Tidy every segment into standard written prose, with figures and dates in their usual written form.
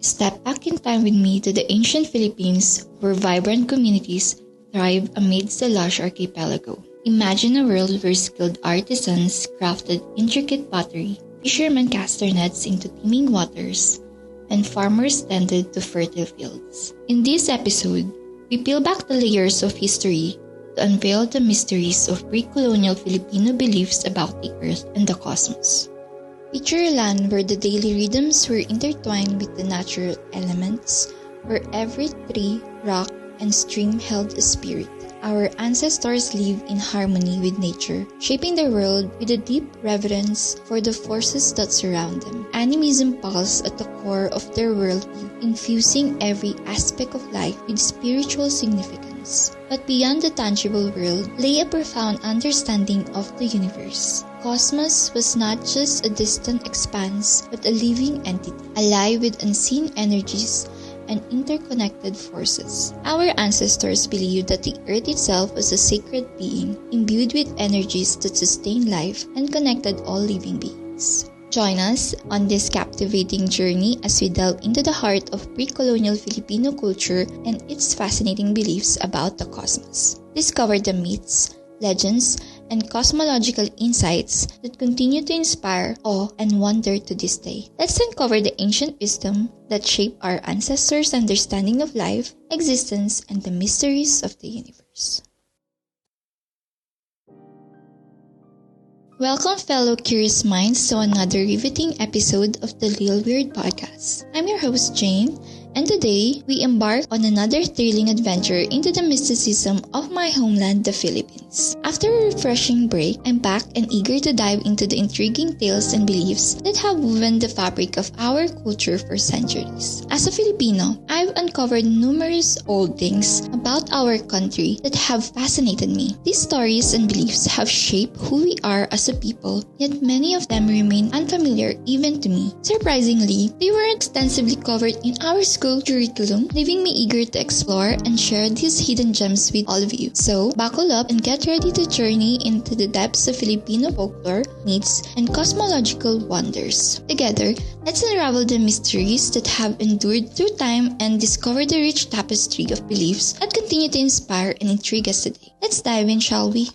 Step back in time with me to the ancient Philippines where vibrant communities thrive amidst the lush archipelago. Imagine a world where skilled artisans crafted intricate pottery, fishermen cast their nets into teeming waters, and farmers tended to fertile fields. In this episode, we peel back the layers of history to unveil the mysteries of pre-colonial Filipino beliefs about the earth and the cosmos. Picture a land where the daily rhythms were intertwined with the natural elements, where every tree, rock, and stream held a spirit. Our ancestors lived in harmony with nature, shaping their world with a deep reverence for the forces that surround them. Animism pulsed at the core of their worldview, infusing every aspect of life with spiritual significance. But beyond the tangible world lay a profound understanding of the universe. Cosmos was not just a distant expanse, but a living entity, alive with unseen energies and interconnected forces. Our ancestors believed that the earth itself was a sacred being, imbued with energies that sustain life and connected all living beings. Join us on this captivating journey as we delve into the heart of pre-colonial Filipino culture and its fascinating beliefs about the cosmos. Discover the myths, legends, and cosmological insights that continue to inspire awe and wonder to this day. Let's uncover the ancient wisdom that shaped our ancestors' understanding of life, existence, and the mysteries of the universe. Welcome, fellow curious minds, to another riveting episode of the Lil Weird Podcast. I'm your host, Jane, and today we embark on another thrilling adventure into the mysticism of my homeland, the Philippines. After a refreshing break, I'm back and eager to dive into the intriguing tales and beliefs that have woven the fabric of our culture for centuries. As a Filipino, I've uncovered numerous old things about our country that have fascinated me. These stories and beliefs have shaped who we are as a people, yet many of them remain unfamiliar even to me. Surprisingly, they were extensively covered in our school curriculum, leaving me eager to explore and share these hidden gems with all of you. So, buckle up and get ready to journey into the depths of Filipino folklore, myths, and cosmological wonders. Together, let's unravel the mysteries that have endured through time and discover the rich tapestry of beliefs that continue to inspire and intrigue us today. Let's dive in, shall we?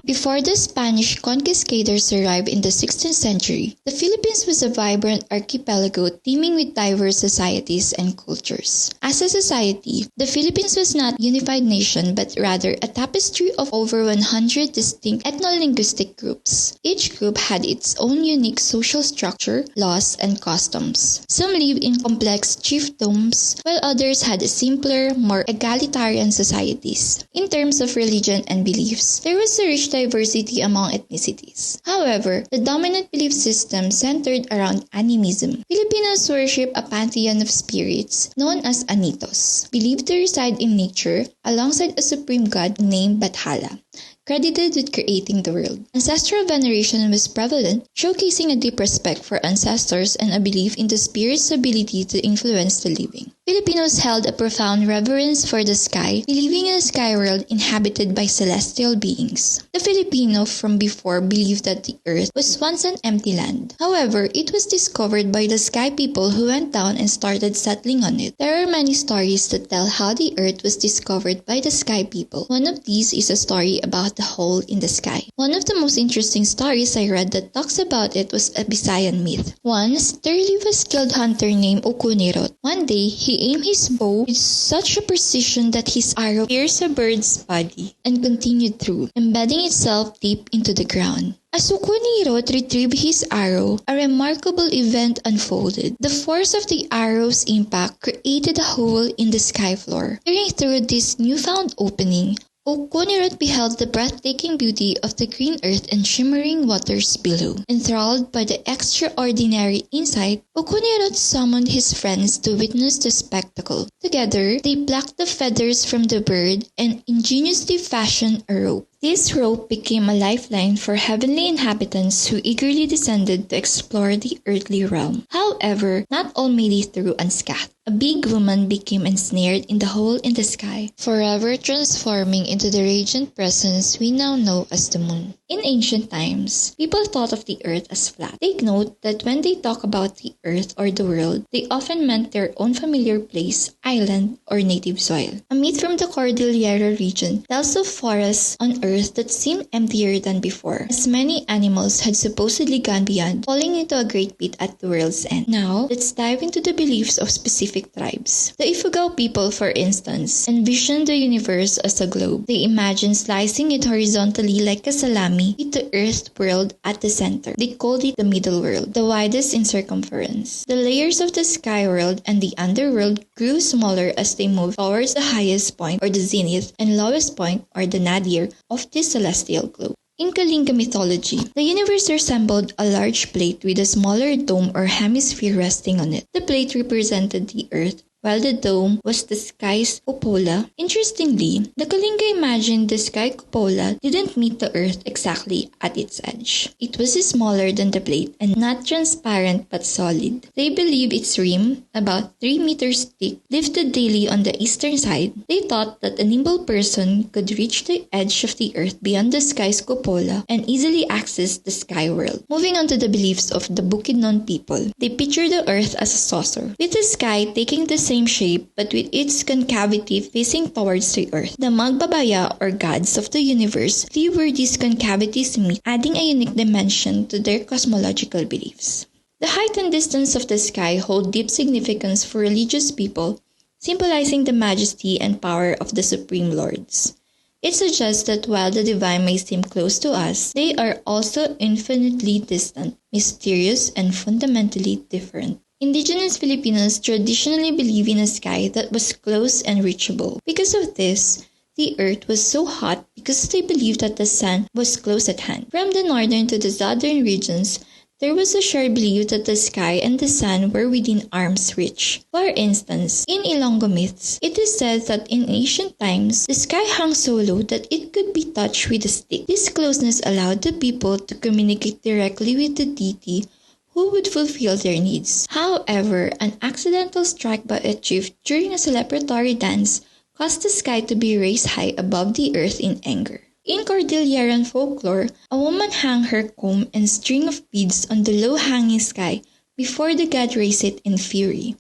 Before the Spanish conquistadors arrived in the 16th century, the Philippines was a vibrant archipelago teeming with diverse societies and cultures. As a society, the Philippines was not a unified nation but rather a tapestry of over 100 distinct ethno-linguistic groups. Each group had its own unique social structure, laws, and customs. Some lived in complex chiefdoms, while others had simpler, more egalitarian societies. In terms of religion and beliefs, there was a rich diversity among ethnicities. However, the dominant belief system centered around animism. Filipinos worship a pantheon of spirits known as anitos, believed to reside in nature alongside a supreme god named Bathala, credited with creating the world. Ancestral veneration was prevalent, showcasing a deep respect for ancestors and a belief in the spirit's ability to influence the living. Filipinos held a profound reverence for the sky, believing in a sky world inhabited by celestial beings. The Filipino from before believed that the earth was once an empty land. However, it was discovered by the sky people who went down and started settling on it. There are many stories that tell how the earth was discovered by the sky people. One of these is a story about the hole in the sky. One of the most interesting stories I read that talks about it was a Visayan myth. Once, there lived a skilled hunter named Okunirot. One day, he aimed his bow with such a precision that his arrow pierced a bird's body and continued through, embedding itself deep into the ground. As Okunirot retrieved his arrow, a remarkable event unfolded. The force of the arrow's impact created a hole in the sky floor. Peering through this newfound opening, Okunirot beheld the breathtaking beauty of the green earth and shimmering waters below. Enthralled by the extraordinary insight, Okunirot summoned his friends to witness the spectacle. Together, they plucked the feathers from the bird and ingeniously fashioned a rope. This rope became a lifeline for heavenly inhabitants who eagerly descended to explore the earthly realm. However, not all made it through unscathed. a big woman became ensnared in the hole in the sky, forever transforming into the radiant presence we now know as the moon. In ancient times, people thought of the earth as flat. Take note that when they talk about the earth or the world, they often meant their own familiar place, island, or native soil. A myth from the Cordillera region tells of forests on earth that seemed emptier than before, as many animals had supposedly gone beyond, falling into a great pit at the world's end. Now, let's dive into the beliefs of specific tribes. The Ifugao people, for instance, envisioned the universe as a globe. They imagined slicing it horizontally like a salami with the earth world at the center. They called it the middle world, the widest in circumference. The layers of the sky world and the underworld grew smaller as they moved towards the highest point, or the zenith, and lowest point, or the nadir, of this celestial globe. In Kalinga mythology, the universe resembled a large plate with a smaller dome or hemisphere resting on it. The plate represented the earth, while the dome was the sky's cupola. Interestingly, the Kalinga imagined the sky cupola didn't meet the earth exactly at its edge. It was smaller than the plate and not transparent but solid. They believed its rim, about 3 meters thick, lifted daily on the eastern side. They thought that a nimble person could reach the edge of the earth beyond the sky's cupola and easily access the sky world. Moving on to the beliefs of the Bukidnon people, they picture the earth as a saucer, with the sky taking the same shape but with its concavity facing towards the earth. The Magbabaya, or gods of the universe, live where these concavities meet, adding a unique dimension to their cosmological beliefs. The height and distance of the sky hold deep significance for religious people, symbolizing the majesty and power of the supreme lords. It suggests that while the divine may seem close to us, they are also infinitely distant, mysterious, and fundamentally different. Indigenous Filipinos traditionally believe in a sky that was close and reachable. Because of this, the earth was so hot because they believed that the sun was close at hand. From the northern to the southern regions, there was a shared belief that the sky and the sun were within arm's reach. For instance, in Ilonggo myths, it is said that in ancient times, the sky hung so low that it could be touched with a stick. This closeness allowed the people to communicate directly with the deity who would fulfill their needs. However, an accidental strike by a chief during a celebratory dance caused the sky to be raised high above the earth in anger. In Cordilleran folklore, a woman hung her comb and string of beads on the low-hanging sky before the god raised it in fury.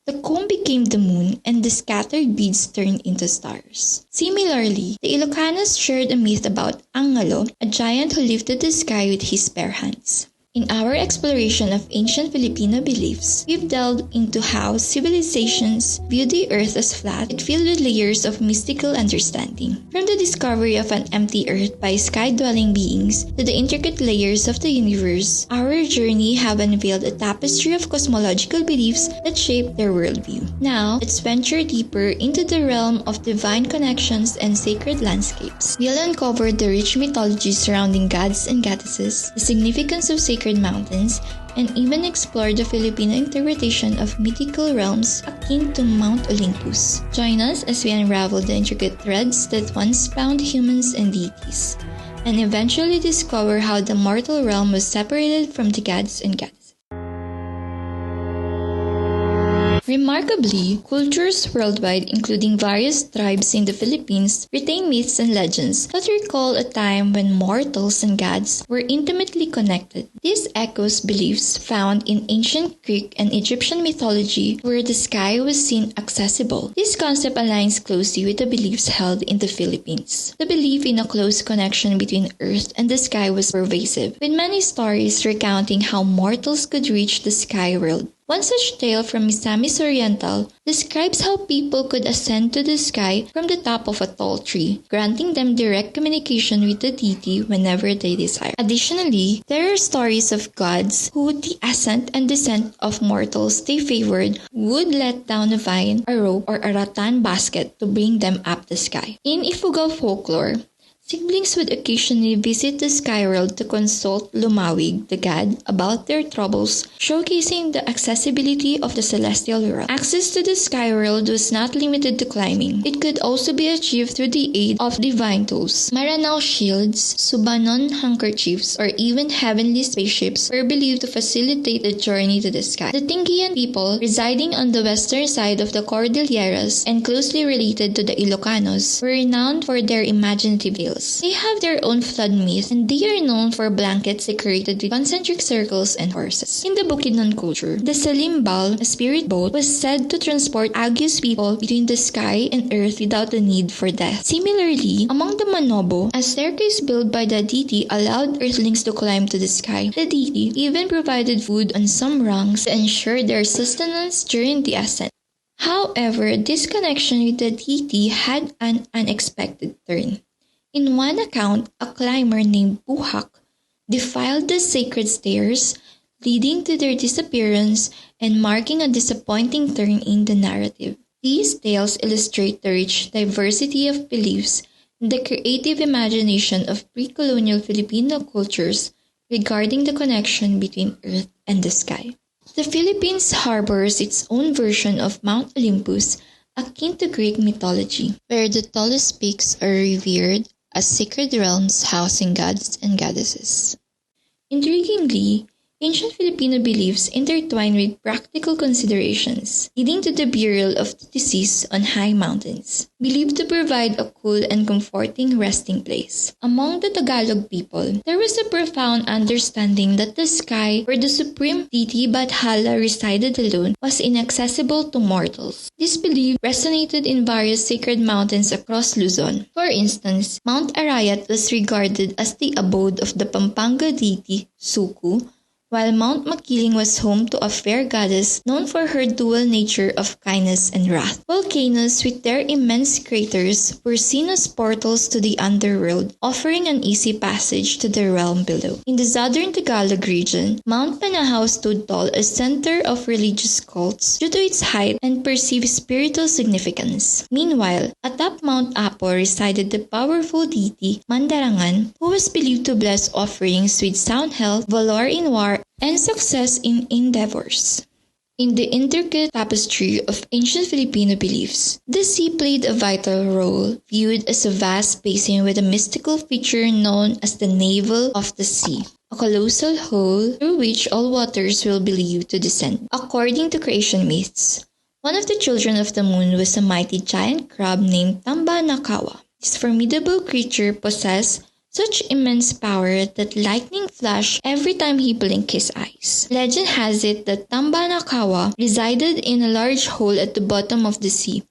The comb became the moon, and the scattered beads turned into stars. Similarly, the Ilocanos shared a myth about Angalo, a giant who lifted the sky with his bare hands. In our exploration of ancient Filipino beliefs, we've delved into how civilizations view the earth as flat, yet filled with layers of mystical understanding. From the discovery of an empty earth by sky-dwelling beings to the intricate layers of the universe, our journey have unveiled a tapestry of cosmological beliefs that shape their worldview. Now, let's venture deeper into the realm of divine connections and sacred landscapes. We'll uncover the rich mythology surrounding gods and goddesses, the significance of sacred mountains, and even explore the Filipino interpretation of mythical realms akin to Mount Olympus. Join us as we unravel the intricate threads that once bound humans and deities, and eventually discover how the mortal realm was separated from the gods and goddesses. Remarkably, cultures worldwide, including various tribes in the Philippines, retain myths and legends that recall a time when mortals and gods were intimately connected. This echoes beliefs found in ancient Greek and Egyptian mythology where the sky was seen accessible. This concept aligns closely with the beliefs held in the Philippines. The belief in a close connection between earth and the sky was pervasive, with many stories recounting how mortals could reach the sky world. One such tale from Misamis Oriental describes how people could ascend to the sky from the top of a tall tree, granting them direct communication with the deity whenever they desire. Additionally, there are stories of gods who, with the ascent and descent of mortals they favored, would let down a vine, a rope, or a rattan basket to bring them up the sky. In Ifugao folklore, Siblings would occasionally visit the sky world to consult Lumawig, the god, about their troubles, showcasing the accessibility of the celestial world. Access to the sky world was not limited to climbing. It could also be achieved through the aid of divine tools. Maranao shields, Subanon handkerchiefs, or even heavenly spaceships were believed to facilitate the journey to the sky. The Tinggian people, residing on the western side of the Cordilleras and closely related to the Ilocanos, were renowned for their imaginative tales. They have their own flood myth, and they are known for blankets decorated with concentric circles and horses. In the Bukidnon culture, the Salimbal, a spirit boat, was said to transport Agu's people between the sky and earth without the need for death. Similarly, among the Manobo, a staircase built by the deity allowed earthlings to climb to the sky. The deity even provided food on some rungs to ensure their sustenance during the ascent. However, this connection with the deity had an unexpected turn. In one account, a climber named Buhak defiled the sacred stairs, leading to their disappearance and marking a disappointing turn in the narrative. These tales illustrate the rich diversity of beliefs and the creative imagination of pre-colonial Filipino cultures regarding the connection between earth and the sky. The Philippines harbors its own version of Mount Olympus, akin to Greek mythology, where the tallest peaks are revered as sacred realms housing gods and goddesses. Intriguingly, ancient Filipino beliefs intertwine with practical considerations, leading to the burial of the deceased on high mountains, believed to provide a cool and comforting resting place. Among the Tagalog people, there was a profound understanding that the sky, where the supreme deity Bathala resided alone, was inaccessible to mortals. This belief resonated in various sacred mountains across Luzon. For instance, Mount Arayat was regarded as the abode of the Pampanga deity Suku, while Mount Makiling was home to a fair goddess known for her dual nature of kindness and wrath. Volcanoes, with their immense craters, were seen as portals to the underworld, offering an easy passage to the realm below. In the southern Tagalog region, Mount Panahaw stood tall as center of religious cults due to its height and perceived spiritual significance. Meanwhile, atop Mount Apo resided the powerful deity Mandarangan, who was believed to bless offerings with sound health, valor in war, and success in endeavors. In the intricate tapestry of ancient Filipino beliefs, the sea played a vital role, viewed as a vast basin with a mystical feature known as the navel of the sea, a colossal hole through which all waters were believed to descend. According to creation myths, one of the children of the moon was a mighty giant crab named Tamba Nakawa. This formidable creature possessed such immense power that lightning flashed every time he blinked his eyes. Legend has it that Tamba Nakawa resided in a large hole at the bottom of the sea.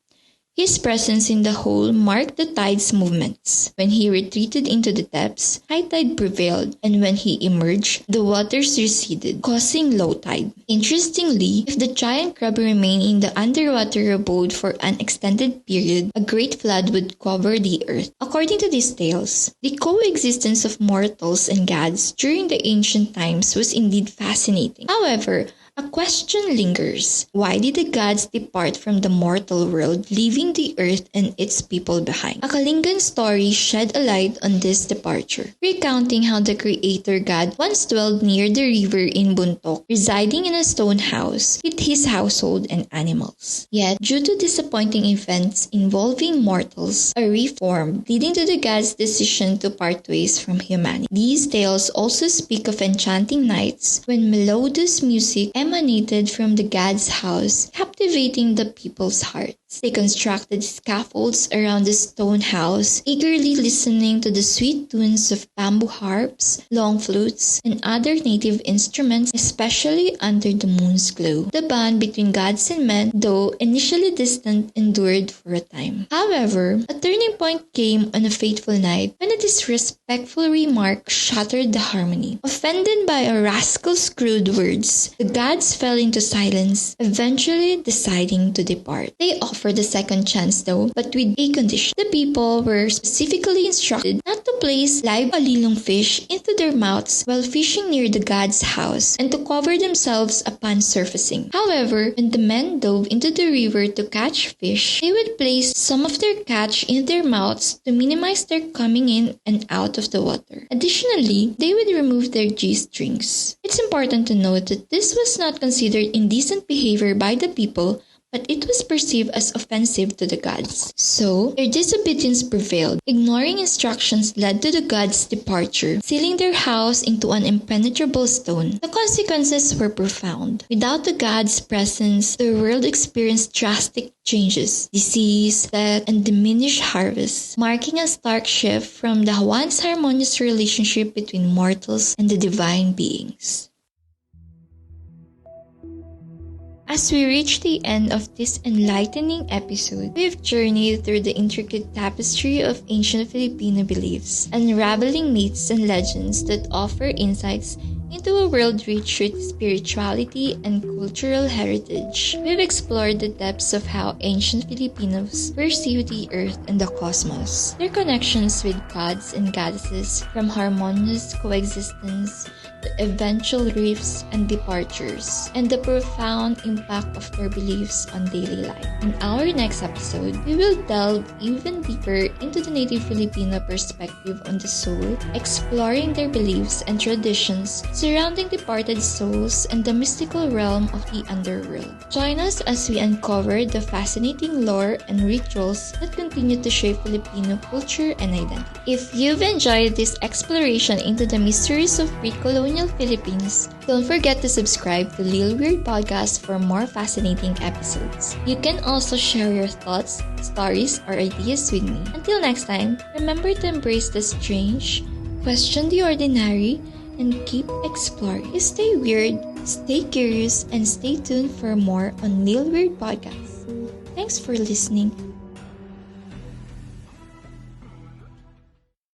His presence in the hole marked the tide's movements. When he retreated into the depths, high tide prevailed, and when he emerged, the waters receded, causing low tide. Interestingly, if the giant crab remained in the underwater abode for an extended period, a great flood would cover the earth. According to these tales, the coexistence of mortals and gods during the ancient times was indeed fascinating. However, a question lingers. Why did the gods depart from the mortal world, leaving the earth and its people behind? A Kalingan story shed a light on this departure, recounting how the creator god once dwelled near the river in Buntok, residing in a stone house with his household and animals. Yet, due to disappointing events involving mortals, a reef formed, leading to the gods' decision to part ways from humanity. These tales also speak of enchanting nights when melodious music emanated from the god's house, captivating the people's hearts. They constructed scaffolds around the stone house, eagerly listening to the sweet tunes of bamboo harps, long flutes, and other native instruments, especially under the moon's glow. The bond between gods and men, though initially distant, endured for a time. However, a turning point came on a fateful night when a disrespectful remark shattered the harmony. Offended by a rascal's crude words, the gods fell into silence, eventually deciding to depart. They offered for the second chance though, but with a condition. The people were specifically instructed not to place live alilong fish into their mouths while fishing near the god's house and to cover themselves upon surfacing. However, when the men dove into the river to catch fish, they would place some of their catch in their mouths to minimize their coming in and out of the water. Additionally, they would remove their G-strings. It's important to note that this was not considered indecent behavior by the people, but it was perceived as offensive to the gods. So, their disobedience prevailed. Ignoring instructions led to the gods' departure, sealing their house into an impenetrable stone. The consequences were profound. Without the gods' presence, the world experienced drastic changes, disease, death, and diminished harvests, marking a stark shift from the once harmonious relationship between mortals and the divine beings. As we reach the end of this enlightening episode, we've journeyed through the intricate tapestry of ancient Filipino beliefs, unraveling myths and legends that offer insights into a world rich with spirituality and cultural heritage. We've explored the depths of how ancient Filipinos perceive the earth and the cosmos, their connections with gods and goddesses, from harmonious coexistence to eventual rifts and departures, and the profound impact of their beliefs on daily life. In our next episode, we will delve even deeper into the native Filipino perspective on the soul, exploring their beliefs and traditions surrounding departed souls and the mystical realm of the underworld. Join us as we uncover the fascinating lore and rituals that continue to shape Filipino culture and identity. If you've enjoyed this exploration into the mysteries of pre-colonial Philippines, don't forget to subscribe to Lil Weird Podcast for more fascinating episodes. You can also share your thoughts, stories, or ideas with me. Until next time, remember to embrace the strange, question the ordinary, and keep exploring. Stay weird, stay curious, and stay tuned for more on Lil Weird Podcast. Thanks for listening.